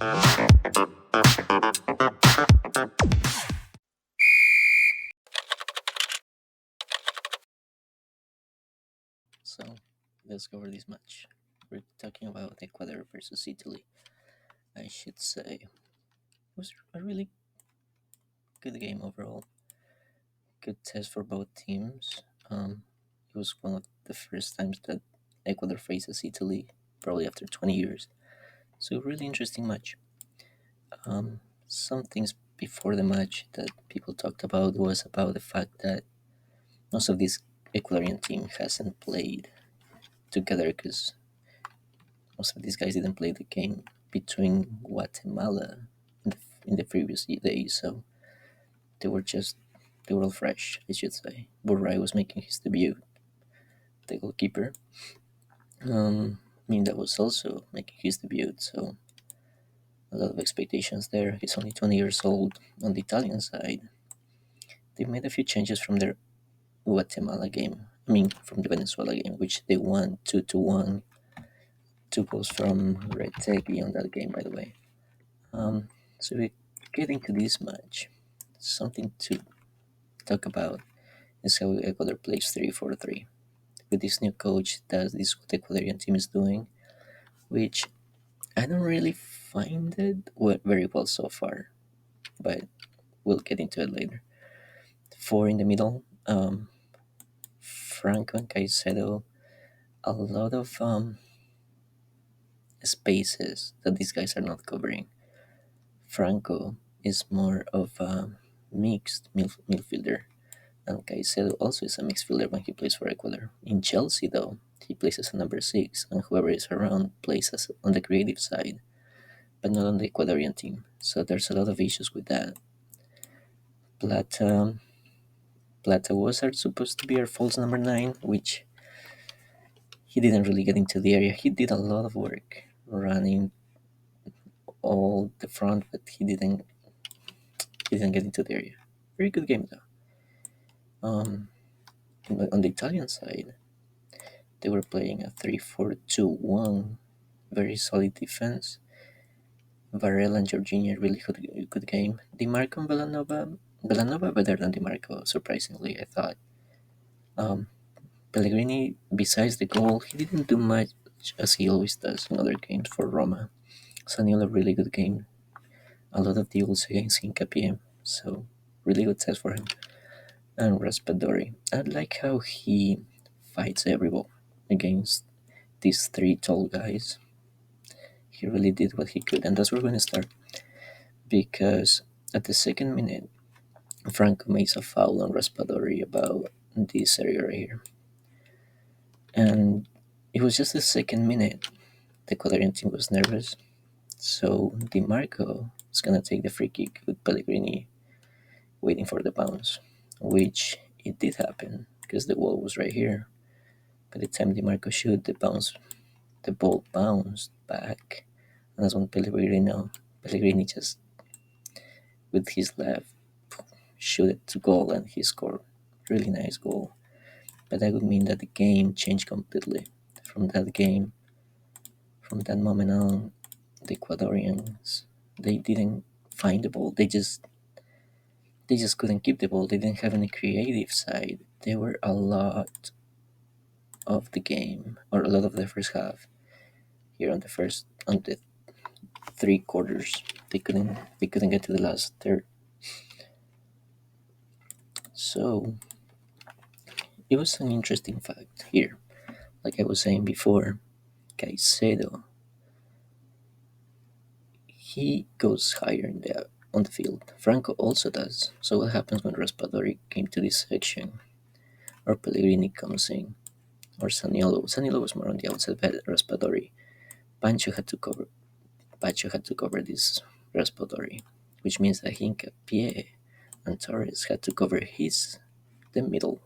So let's go over this match. We're talking about Ecuador versus Italy. I should say it was a really good game overall. Good test for both teams. It was one of the first times that Ecuador faces Italy, probably after 20 years. So really interesting match. Some things before the match that people talked about was about the fact that most of this Ecuadorian team hasn't played together because most of these guys didn't play the game between Guatemala in the previous days, so they were just they were all fresh, I should say. Borray was making his debut, the goalkeeper. Minda was also making his debut, so a lot of expectations there. He's only 20 years old. On the Italian side, they made a few changes from their Guatemala game. I mean, from the Venezuela game, which they won 2-1. Two goals from Retegui on that game, by the way. So we get into this match. Something to talk about is how Ecuador plays 3-4-3. With this new coach, this is what the Ecuadorian team is doing, which I don't really find it very well so far, but we'll get into it later. Four in the middle, Franco and Caicedo, a lot of spaces that these guys are not covering. Franco is more of a mixed midfielder, and Caicedo also is a mixed fielder when he plays for Ecuador. In Chelsea, though, he plays as a number 6, and whoever is around plays as on the creative side, but not on the Ecuadorian team. So there's a lot of issues with that. Plata, Plata was supposed to be our false number 9, which he didn't really get into the area. He did a lot of work running all the front, but he didn't get into the area. Very good game though. On the Italian side, they were playing a 3-4-2-1, very solid defense. Varela and Jorginho really had a good game. DiMarco and Villanova better than DiMarco, surprisingly, I thought. Pellegrini, besides the goal, he didn't do much as he always does in other games for Roma. Sanil, a really good game. A lot of deals against Hincapié, so really good test for him. And Raspadori, I like how he fights every ball against these three tall guys. He really did what he could, and that's where we're going to start. Because at the second minute, Franco makes a foul on Raspadori about this area right here. And it was just the second minute. The Ecuadorian team was nervous. So DiMarco is going to take the free kick with Pellegrini waiting for the bounce, which it did happen because the wall was right here. By the time DiMarco shoot, the ball bounced back. And that's when Pellegrini just, with his left, shoot it to goal and he scored. Really nice goal. But that would mean that the game changed completely. From that moment on, the Ecuadorians, they didn't find the ball. They just couldn't keep the ball. They didn't have any creative side. They were a lot of the game, or a lot of the first half. Here on the 3 quarters, they couldn't get to the last third. So it was an interesting fact here. Like I was saying before, Caicedo, he goes higher on the field. Franco also does. So what happens when Raspadori came to this section, or Pellegrini comes in, or Saniolo? Saniolo was more on the outside, but Raspadori, Pancho had to cover. Pacho had to cover this Raspadori, which means that Hincapié and Torres had to cover the middle.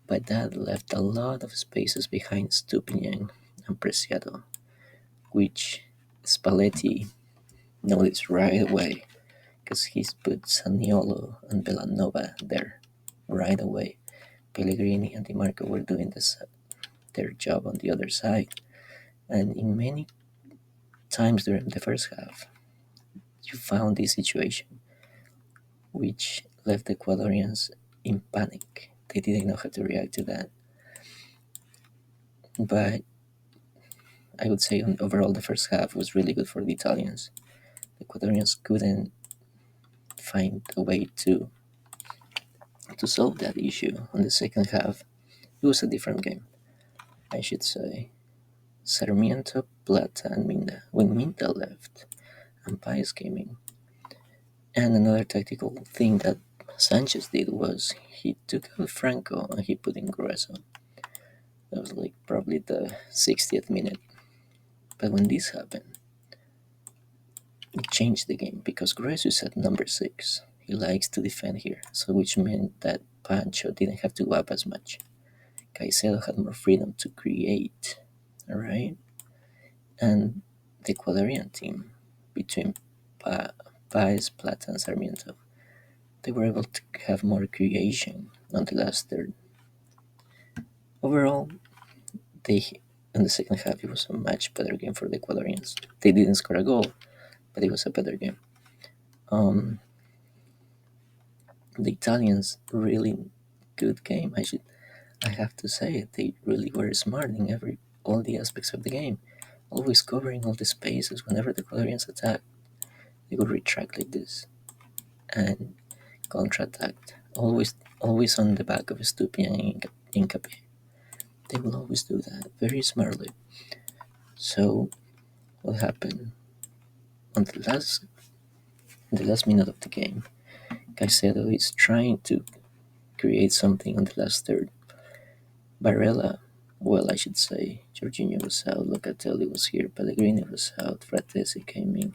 But that left a lot of spaces behind Stupinian and Preciado, which Spalletti noticed right away because he's put Saniolo and Villanova there right away. Pellegrini and DiMarco were doing their job on the other side, and in many times during the first half, you found this situation which left the Ecuadorians in panic. They didn't know how to react to that. But I would say overall the first half was really good for the Italians. The Ecuadorians couldn't find a way to solve that issue. On the second half, it was a different game, I should say. Sarmiento, Plata, and Minda. When Minda left, and Paez came in. And another tactical thing that Sanchez did was he took out Franco and he put in Grueso. That was like probably the 60th minute. But when this happened, it changed the game because Grueso is at number 6. He likes to defend here, so which meant that Pancho didn't have to go up as much. Caicedo had more freedom to create, alright? And the Ecuadorian team, between Paez, Plata, and Sarmiento, they were able to have more creation on the last third. Overall, in the second half, it was a much better game for the Ecuadorians. They didn't score a goal, but it was a better game. The Italians really good game. I have to say it. They really were smart in all the aspects of the game, always covering all the spaces. Whenever the Ecuadorians attacked, they would retract like this and counterattacked. Always on the back of Stupi and Incapi. They will always do that very smartly. So what happened on the last minute of the game? Caicedo is trying to create something on the last third. Barella, well, I should say, Jorginho was out, Locatelli was here, Pellegrini was out, Fratesi came in,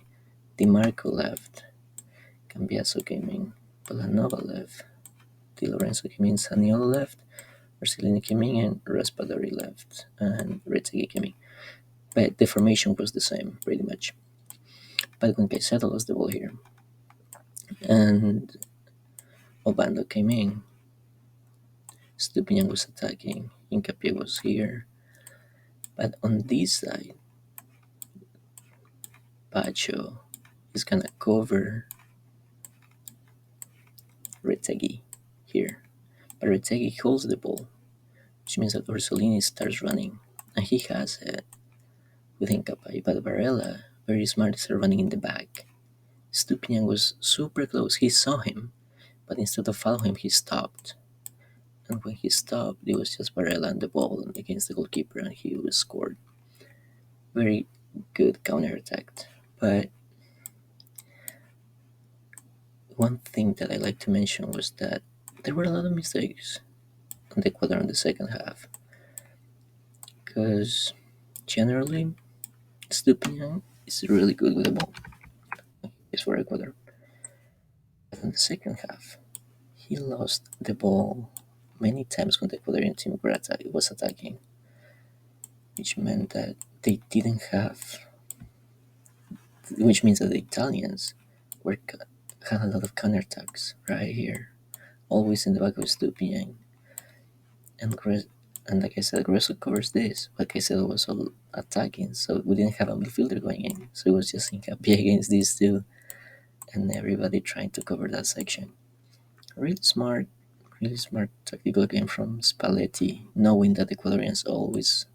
Di Marco left, Cambiaso came in, Villanova left, Di Lorenzo came in, Zaniolo left, Marcelini came in, and Raspadori left, and Retegui came in. But the formation was the same, pretty much. But when Caicedo lost the ball here, and Obando came in, Stupinian was attacking, Hincapié was here, but on this side, Pacho is gonna cover Retegui here. But Retegui holds the ball, which means that Orsolini starts running, and he has it with Hincapié. But Varela, very smart, is running in the back. Stupinian was super close. He saw him, but instead of following him, he stopped. And when he stopped, it was just Varela and the ball against the goalkeeper, and he was scored. Very good counterattack. But one thing that I like to mention was that there were a lot of mistakes on the Ecuador in the second half. Because generally, Stupinian is really good with the ball. It's for Ecuador. But in the second half, he lost the ball many times when the Ecuadorian team was attacking, which meant that they didn't have, which means that the Italians had a lot of counterattacks right here, always in the back of Stupinian. And like I said, Grueso covers this, but Caicedo was all attacking, so we didn't have a midfielder going in, so it was just Hincapié against these two, and everybody trying to cover that section. Really smart tactical game from Spalletti, knowing that the Ecuadorians always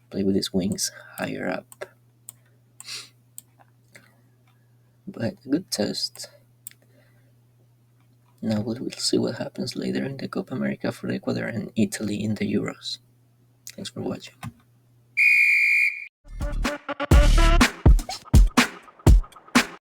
play with his wings higher up. But a good test. Now we'll see what happens later in the Copa America for Ecuador and Italy in the Euros. Thanks for watching.